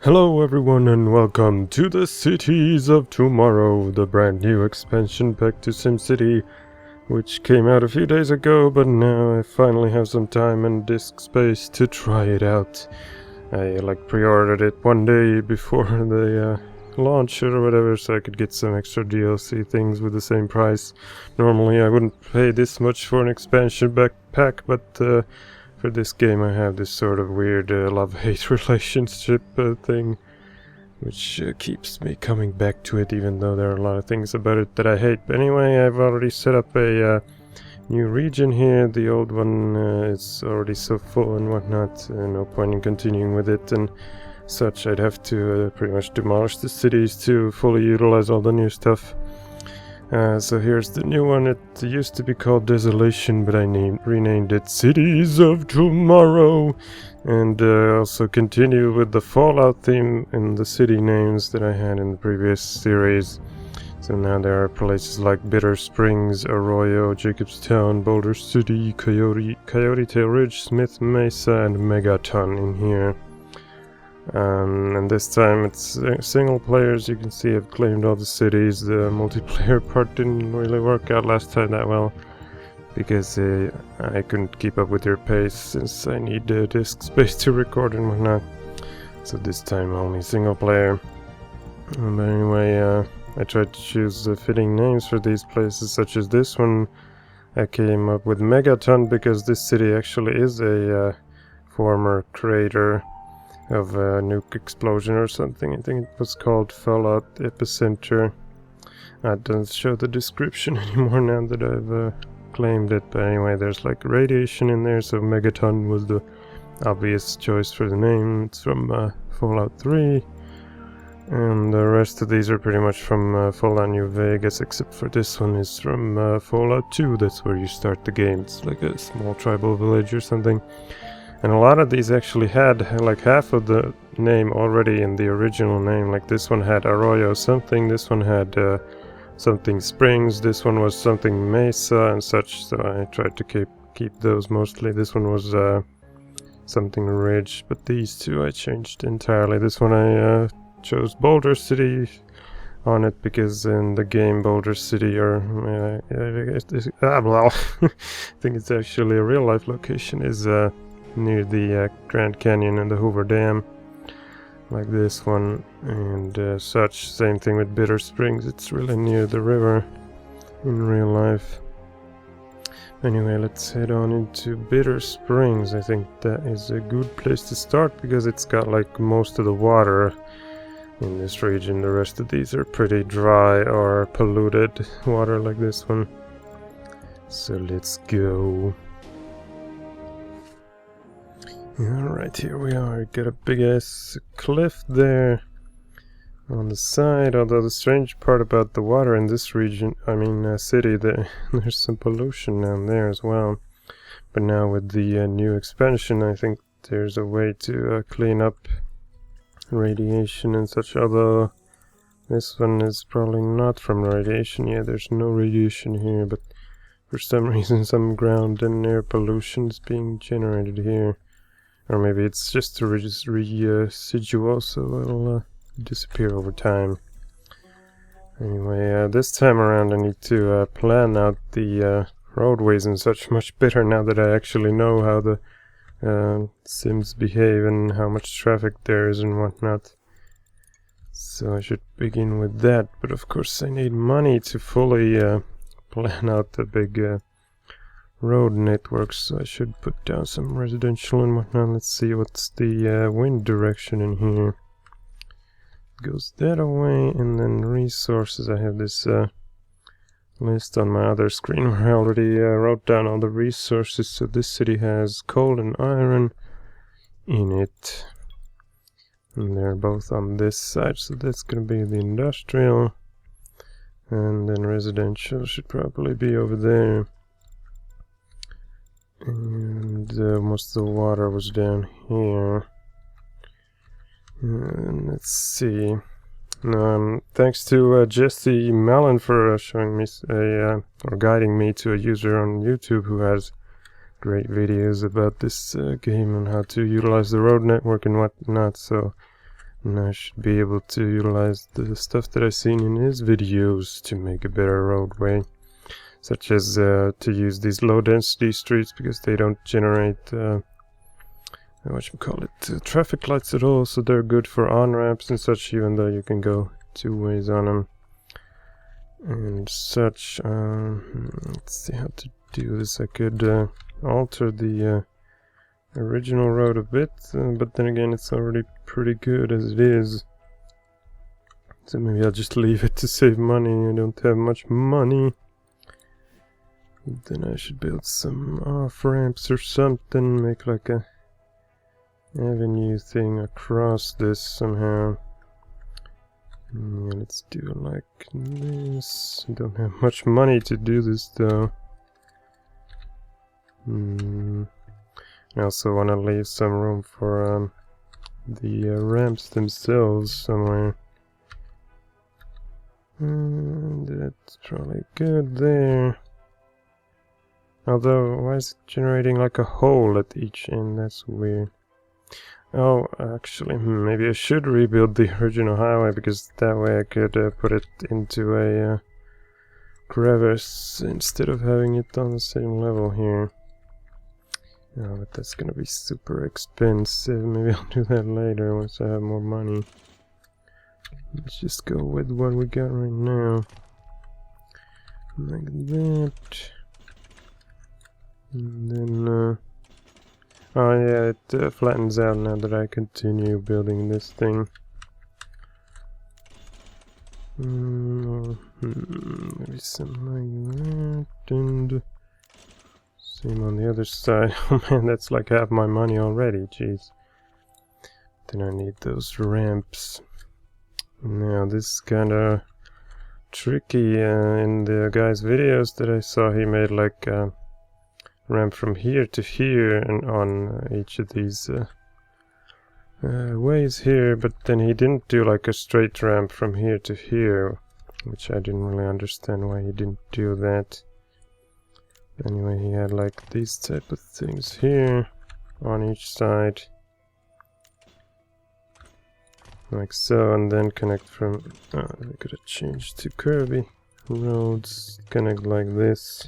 Hello everyone and welcome to the Cities of Tomorrow, the brand new expansion pack to SimCity, which came out a few days ago, but now I finally have some time and disk space to try it out. I pre-ordered it one day before the launch or whatever, so I could get some extra DLC things with the same price. Normally I wouldn't pay this much for an expansion pack, but for this game I have this sort of weird love-hate relationship thing, which keeps me coming back to it, even though there are a lot of things about it that I hate. But anyway, I've already set up a new region here. The old one is already so full and whatnot, no point in continuing with it and such. I'd have to pretty much demolish the cities to fully utilize all the new stuff. So here's the new one. It used to be called Desolation, but I renamed it Cities of Tomorrow, and also continue with the Fallout theme in the city names that I had in the previous series. So now there are places like Bitter Springs, Arroyo, Jacobstown, Boulder City, Coyote, Tail Ridge, Smith, Mesa, and Megaton in here. And this time it's single players. You can see I've claimed all the cities. The multiplayer part didn't really work out last time that well, because I couldn't keep up with your pace since I need disk space to record and whatnot. So this time only single player. But anyway, I tried to choose fitting names for these places, such as this one. I came up with Megaton because this city actually is a former crater of a nuke explosion or something. I think it was called Fallout Epicenter. It doesn't show the description anymore now that I've claimed it, but anyway, there's like radiation in there, so Megaton was the obvious choice for the name. It's from Fallout 3, and the rest of these are pretty much from Fallout New Vegas, except for this one is from Fallout 2. That's where you start the game. It's like a small tribal village or something. And a lot of these actually had like half of the name already in the original name. Like this one had Arroyo something, this one had something Springs, this one was something Mesa and such, so I tried to keep those mostly. This one was something Ridge, but these two I changed entirely. This one I chose Boulder City on it because in the game Boulder City, or I think it's actually a real life location, is near the Grand Canyon and the Hoover Dam, like this one, and such. Same thing with Bitter Springs, it's really near the river in real life. Anyway, let's head on into Bitter Springs. I think that is a good place to start because it's got like most of the water in this region. The rest of these are pretty dry or polluted water like this one. So let's go. Alright, here we are. Got a big ass cliff there on the side, although the strange part about the water in this region, city, there's some pollution down there as well. But now with the new expansion, I think there's a way to clean up radiation and such, although this one is probably not from radiation. Yeah, there's no radiation here, but for some reason some ground and air pollution is being generated here. Or maybe it's just residual, so it'll disappear over time. Anyway, this time around I need to plan out the roadways and such much better now that I actually know how the Sims behave and how much traffic there is and whatnot. So I should begin with that, but of course I need money to fully plan out the big road networks, so I should put down some residential and whatnot. Let's see what's the wind direction in here. It goes that away, and then resources. I have this list on my other screen where I already wrote down all the resources. So this city has coal and iron in it, and they're both on this side, so that's going to be the industrial, and then residential should probably be over there. And most of the water was down here. And let's see. Thanks to Jesse Mellon for showing me or guiding me to a user on YouTube who has great videos about this game and how to utilize the road network and whatnot. So And I should be able to utilize the stuff that I've seen in his videos to make a better roadway. Such as to use these low density streets because they don't generate traffic lights at all, so they're good for on-ramps and such, even though you can go two ways on them and such. Let's see how to do this. I could alter the original road a bit, but then again it's already pretty good as it is, so maybe I'll just leave it to save money. I don't have much money. Then I should build some off-ramps or something, make like a avenue thing across this somehow. Yeah, let's do it like this. I don't have much money to do this though. I also want to leave some room for the ramps themselves somewhere. And that's probably good there. Although, why is it generating like a hole at each end? That's weird. Oh, actually, maybe I should rebuild the original highway, because that way I could put it into a crevice instead of having it on the same level here. Oh, but that's gonna be super expensive. Maybe I'll do that later once I have more money. Let's just go with what we got right now. Like that. And then, oh yeah, it flattens out now that I continue building this thing. Maybe something like that, and same on the other side. Oh man, that's like half my money already, jeez. Then I need those ramps. Now this is kinda tricky. In the guy's videos that I saw, he made like ramp from here to here and on each of these ways here, but then he didn't do like a straight ramp from here to here, which I didn't really understand why he didn't do that. Anyway, he had like these type of things here on each side, like so, and then connect from I could have changed to curvy roads, connect like this.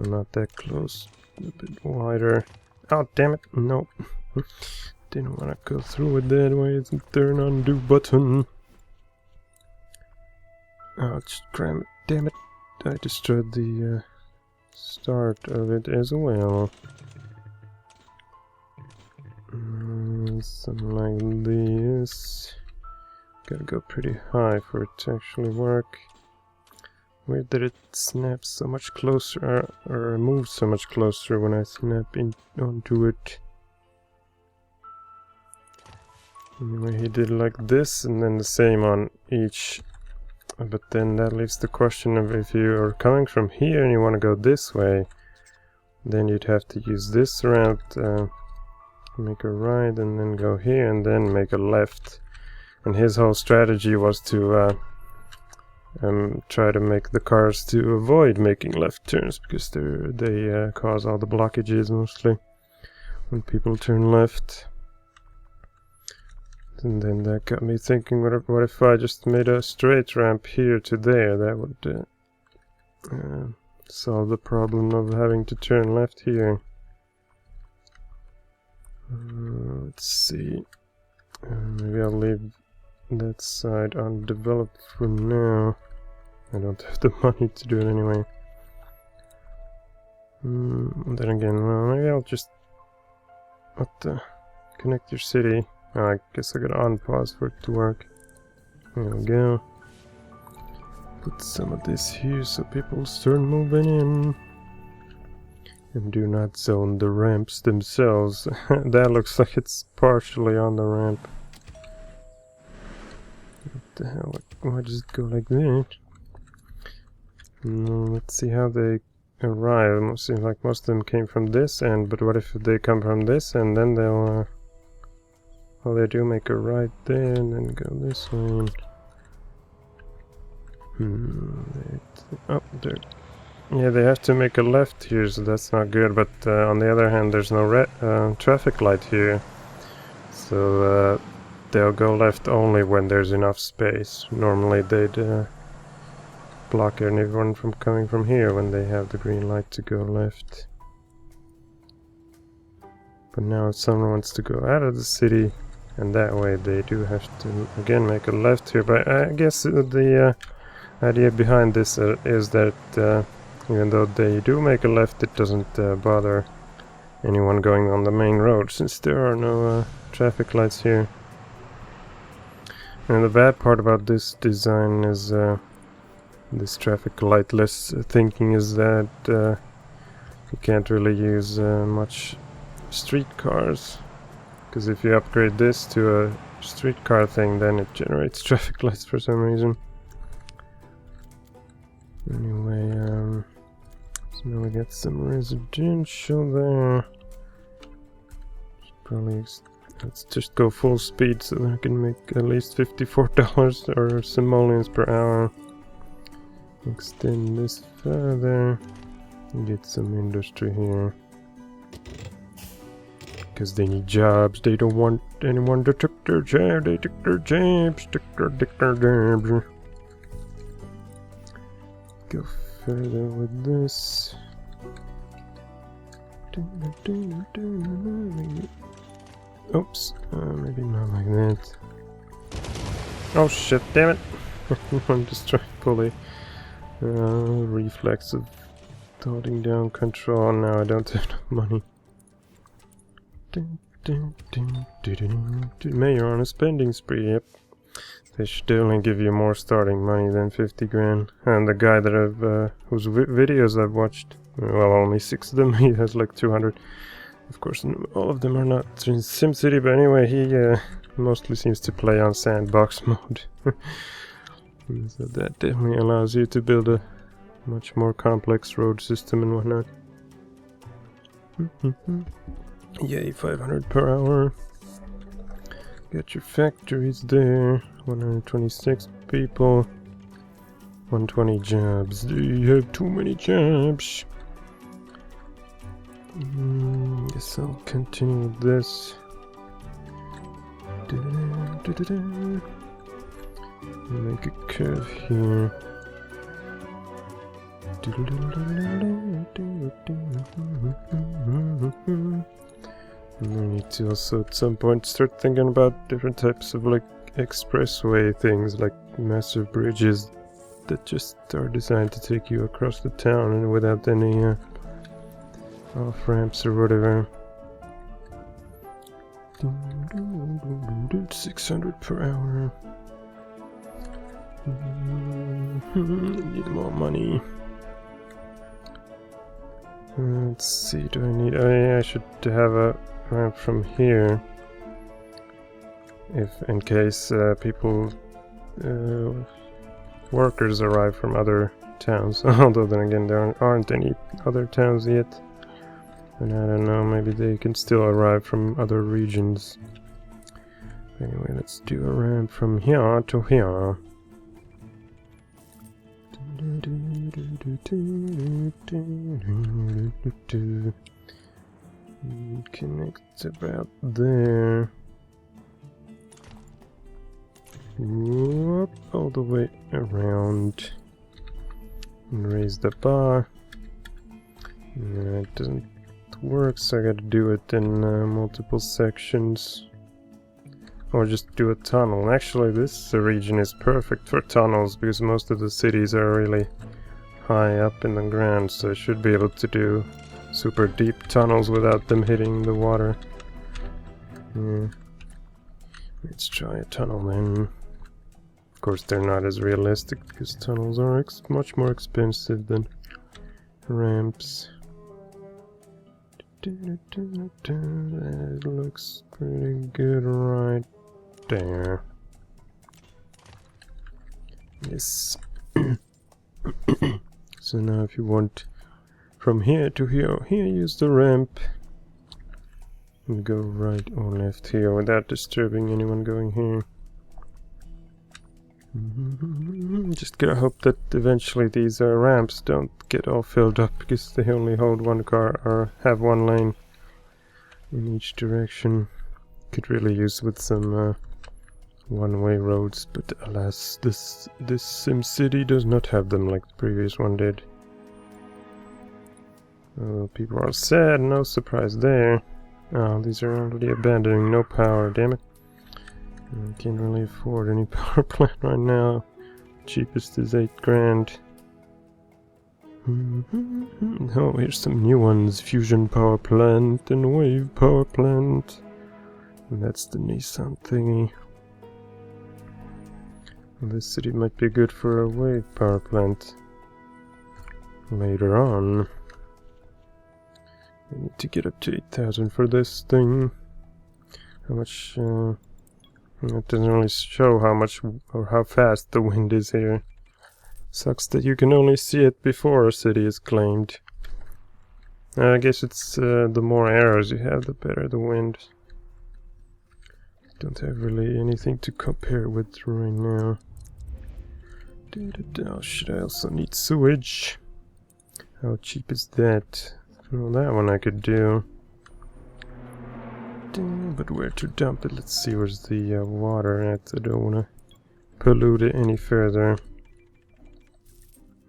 Not that close, a bit wider. Oh damn it, no. Didn't want to go through with that. Why isn't there an undo button? Oh, damn it. I destroyed the start of it as well. Something like this. Gotta go pretty high for it to actually work. Weird that it snaps so much closer, or moves so much closer when I snap onto it. Anyway, he did like this, and then the same on each. But then that leaves the question of, if you are coming from here and you want to go this way, then you'd have to use this route, make a right, and then go here, and then make a left. And his whole strategy was to try to make the cars to avoid making left turns, because they cause all the blockages mostly when people turn left. And then that got me thinking, what if I just made a straight ramp here to there? That would solve the problem of having to turn left here. Let's see. Maybe I'll leave that side undeveloped for now. I don't have the money to do it anyway. Then again, well, maybe I'll just connect your city. Oh, I guess I gotta unpause for it to work. There we go. Put some of this here so people start moving in. And do not zone the ramps themselves. That looks like it's partially on the ramp. What the hell? Why does it go like that? Let's see how they arrive. It seems like most of them came from this end, but what if they come from this end? Then they'll well, they do make a right there and then go this way. Oh, there. Yeah, they have to make a left here, so that's not good. But on the other hand, there's no traffic light here, so they'll go left only when there's enough space. Normally they'd block anyone from coming from here when they have the green light to go left. But now if someone wants to go out of the city, and that way they do have to again make a left here. But I guess the idea behind this is that even though they do make a left, it doesn't bother anyone going on the main road, since there are no traffic lights here. And the bad part about this design is this traffic lightless thinking is that you can't really use much streetcars, because if you upgrade this to a streetcar thing, then it generates traffic lights for some reason. Anyway, so now we got some residential there. Probably let's just go full speed so that I can make at least $54 or simoleons per hour. Extend this further and get some industry here. Because they need jobs, they don't want anyone to take their job, they take their jobs, take their jobs. Go further with this. Oops, maybe not like that. Oh shit, damn it! I'm just trying to pull a reflex of holding down control. Now I don't have enough money. Mayor on a spending spree, yep. They should only give you more starting money than 50 grand. And the guy that whose videos I've watched, well, only 6 of them, he has like 200. Of course, all of them are not in SimCity, but anyway, he mostly seems to play on sandbox mode. So that definitely allows you to build a much more complex road system and whatnot. Yay, 500 per hour. Got your factories there. 126 people. 120 jobs. Do you have too many jobs? Guess I'll continue with this. Make a curve here. And I need to also at some point start thinking about different types of like expressway things, like massive bridges that just are designed to take you across the town and without any off ramps or whatever. 600 per hour. Need more money. Let's see, do I need... Oh yeah, I should have a ramp from here. If, in case people... workers arrive from other towns. Although then again, there aren't any other towns yet. And I don't know, maybe they can still arrive from other regions. Anyway, let's do a ramp from here to here. Connect about there. Whoop, all the way around. And raise the bar. No, it doesn't work, so I gotta do it in multiple sections. Or just do a tunnel. Actually, this region is perfect for tunnels because most of the cities are really high up in the ground, so I should be able to do super deep tunnels without them hitting the water. Yeah. Let's try a tunnel then. Of course, they're not as realistic because tunnels are much more expensive than ramps. That looks pretty good right there. Yes. So now if you want from here to here, use the ramp. And go right or left here without disturbing anyone going here. Just gotta hope that eventually these ramps don't get all filled up because they only hold one car or have one lane in each direction. Could really use with some one-way roads, but alas, this SimCity does not have them like the previous one did. People are sad, no surprise there. Oh, these are already abandoning, no power, damn it. I can't really afford any power plant right now. Cheapest is 8 grand. Oh, here's some new ones. Fusion power plant and wave power plant. And that's the Nissan thingy. This city might be good for a wave power plant later on. I need to get up to 8,000 for this thing. How much? It doesn't really show how much or how fast the wind is here. Sucks that you can only see it before a city is claimed. I guess it's the more arrows you have, the better the wind. Don't have really anything to compare with right now. Oh shit, I also need sewage. How cheap is that? Well, that one I could do. But where to dump it? Let's see, where's the water at? I don't want to pollute it any further.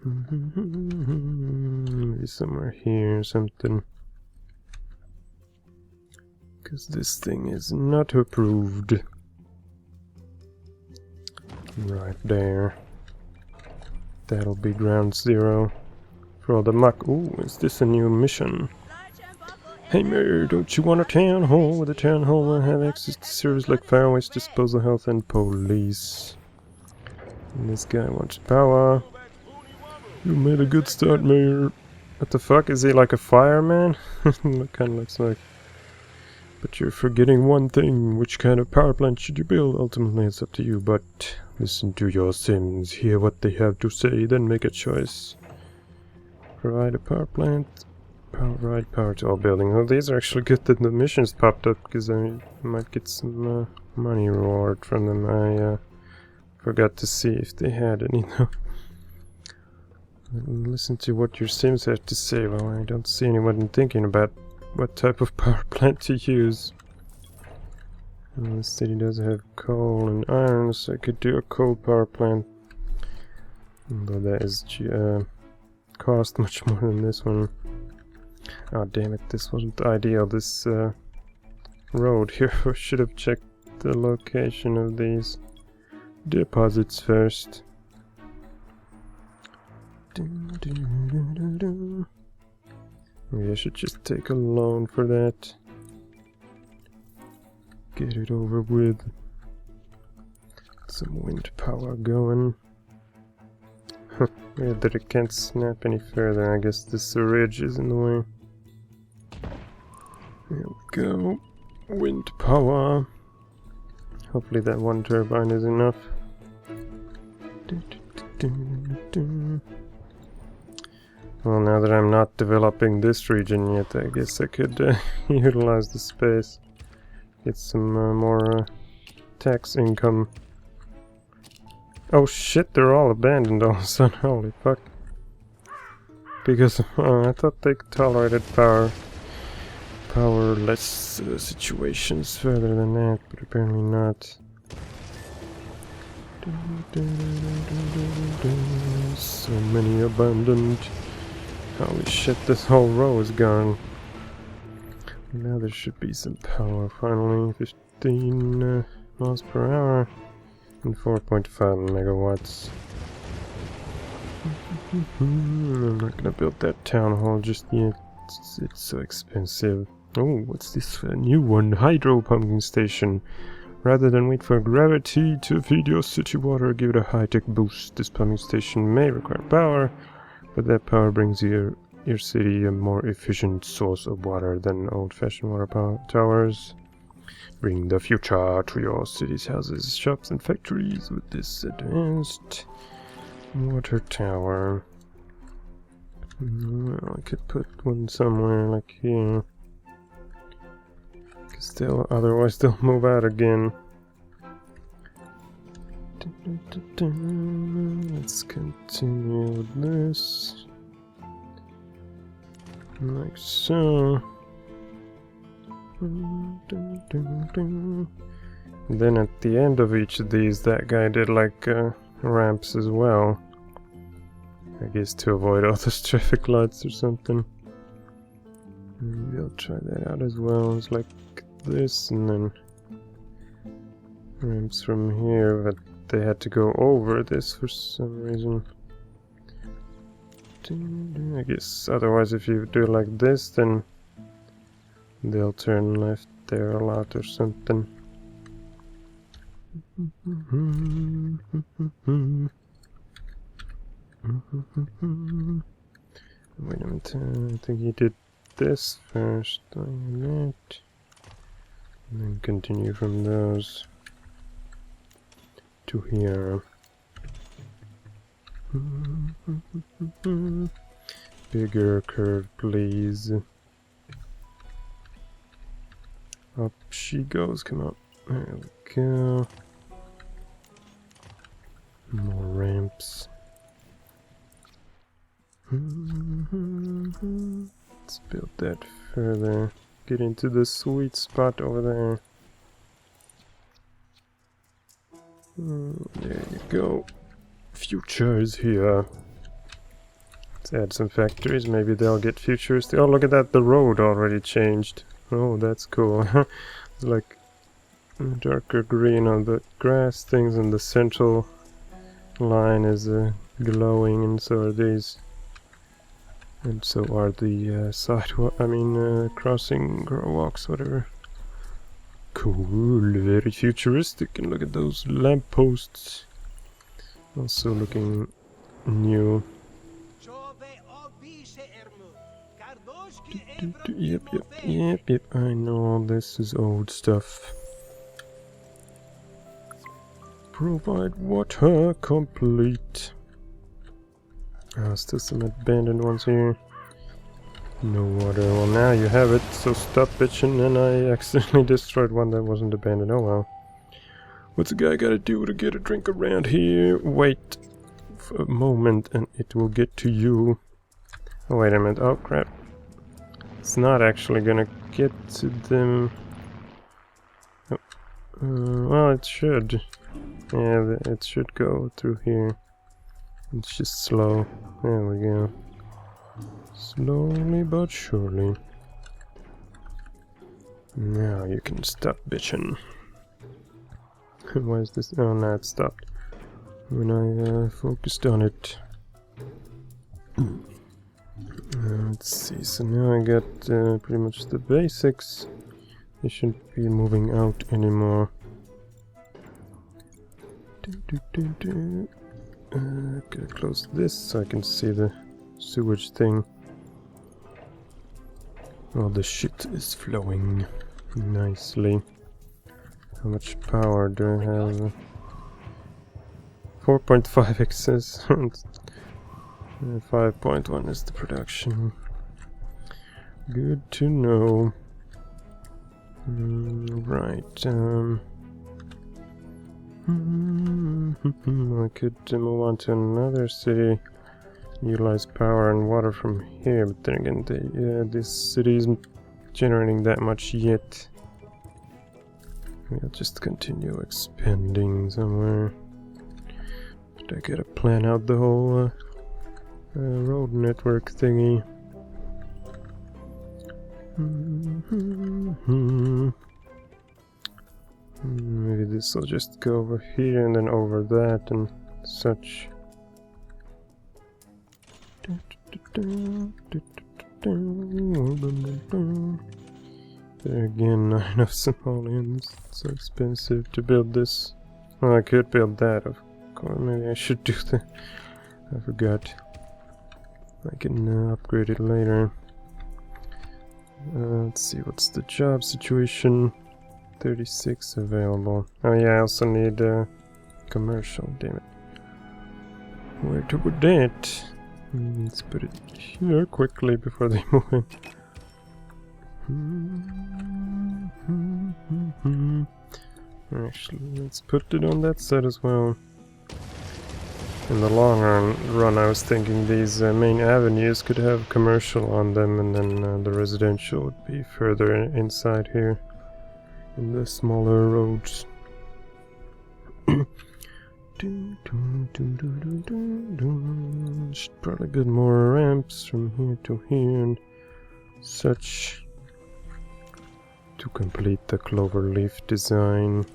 Maybe somewhere here or something. Because this thing is not approved. Right there. That'll be ground zero for all the muck. Ooh, is this a new mission? Hey Mayor, don't you want a town hall? With a town hall will have access to service like fire waste disposal, health and police. And this guy wants power. You made a good start, Mayor. What the fuck? Is he like a fireman? Kinda looks like. But you're forgetting one thing. Which kind of power plant should you build? Ultimately it's up to you, but listen to your Sims. Hear what they have to say, then make a choice. Provide a power plant. Provide power to all buildings. Well, these are actually good that the missions popped up, because I might get some money reward from them. I forgot to see if they had any though. Listen to what your Sims have to say. Well, I don't see anyone thinking about what type of power plant to use. And the city does have coal and iron, so I could do a coal power plant. Although that is cost much more than this one. Oh damn it, this wasn't ideal. This road here. I should have checked the location of these deposits first. Maybe I should just take a loan for that. Get it over with. Some wind power going. Weird that it can't snap any further. I guess this ridge is in the way. There we go. Wind power. Hopefully that one turbine is enough. Well, now that I'm not developing this region yet, I guess I could utilize the space. Get some more tax income. Oh shit, they're all abandoned all of a sudden, holy fuck. Because I thought they tolerated powerless situations further than that, but apparently not. So many abandoned. Holy shit, this whole row is gone. Now there should be some power finally. 15 miles per hour and 4.5 megawatts. I'm not gonna build that town hall just yet. It's so expensive. Oh, what's this new one? Hydro pumping station. Rather than wait for gravity to feed your city water, give it a high-tech boost. This pumping station may require power, but that power brings your city a more efficient source of water than old-fashioned water power towers. Bring the future to your city's houses, shops, and factories with this advanced water tower. Well, I could put one somewhere like here. Otherwise they'll move out again. Let's continue with this. Like so. Then at the end of each of these, that guy did like ramps as well. I guess to avoid all those traffic lights or something. Maybe I'll try that out as well. It's like this, and then ramps from here, but they had to go over this for some reason. I guess otherwise if you do it like this, then they'll turn left there a lot or something. Wait a minute, I think he did this first, like that, and then continue from those to here. Bigger curve, please. Up she goes, come on. There we go. More ramps. Let's build that further. Get into the sweet spot over there. There you go. Future is here. Let's add some factories. Maybe they'll get futuristic. Oh, look at that. The road already changed. Oh, that's cool. It's like darker green on the grass things, and the central line is glowing, and so are these. And so are the crossing walks, whatever. Cool, very futuristic. And look at those lampposts. Also looking new. Yep. I know this is old stuff. Provide water complete. Still some abandoned ones here. No water. Well, now you have it, so stop bitching. And I accidentally destroyed one that wasn't abandoned. Oh well. What's a guy gotta do to get a drink around here? Wait for a moment and it will get to you. Oh, wait a minute. Oh crap. It's not actually gonna get to them. Oh. Well, it should. Yeah, it should go through here. It's just slow. There we go. Slowly but surely. Now you can stop bitching. Why is this? Oh, no, it stopped when I focused on it. Let's see. So now I got pretty much the basics. They shouldn't be moving out anymore. Gotta close this so I can see the sewage thing. Well, the shit is flowing nicely. How much power do I have? 4.5 excess. 5.1 is the production. Good to know. Right. I could move on to another city, utilize power and water from here, but then again, this city isn't generating that much yet. We'll just continue expanding somewhere. But I gotta plan out the whole road network thingy. Maybe this will just go over here and then over that and such. There again, 9 of simoleons. It's so expensive to build this. Well, I could build that, of course. Maybe I should do that. I forgot. I can upgrade it later. Let's see, what's the job situation? 36 available. Oh yeah, I also need commercial, damn it. Where to put that? Let's put it here quickly before they move in. Actually, let's put it on that side as well. In the long run, I was thinking these main avenues could have commercial on them, and then the residential would be further inside here, in the smaller roads. Should probably build more ramps from here to here and such to complete the cloverleaf design.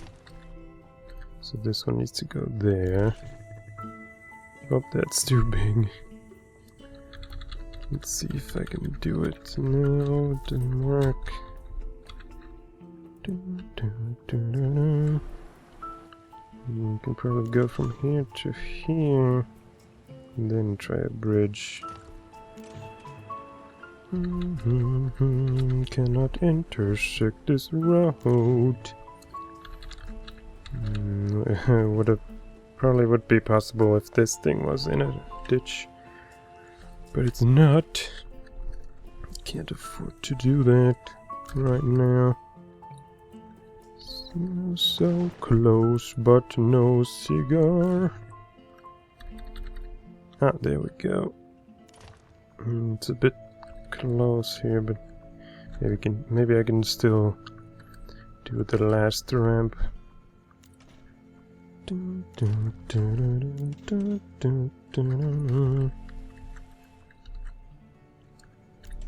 So this one needs to go there. Oh, that's too big. Let's see if I can do it. No, it didn't work. You can probably go from here to here, and then try a bridge. Cannot intersect this road. Probably would be possible if this thing was in a ditch, but it's not. Can't afford to do that right now. So close, but no cigar. Ah, there we go. It's a bit close here, but maybe I can still do the last ramp.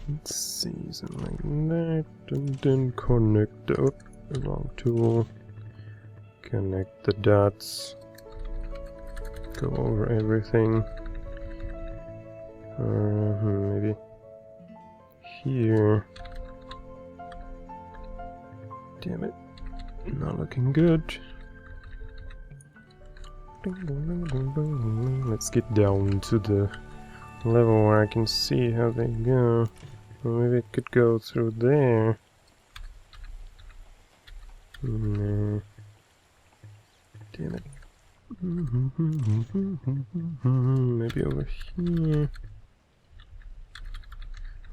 Let's see, something like that, and then connect up. A long tool, connect the dots, go over everything, maybe here. Damn it, not looking good. Let's get down to the level where I can see how they go. Or maybe it could go through there. No. Damn it. Maybe over here.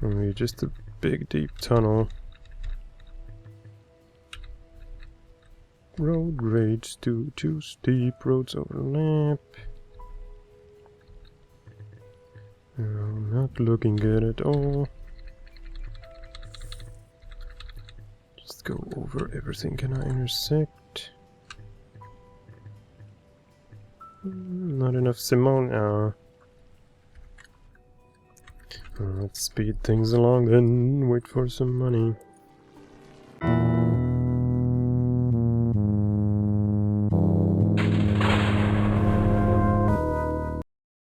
Or maybe just a big deep tunnel. Road rage too steep, roads overlap. Not looking good at all. Go over everything. Can I intersect? Not enough Simone. Let's speed things along then. Wait for some money.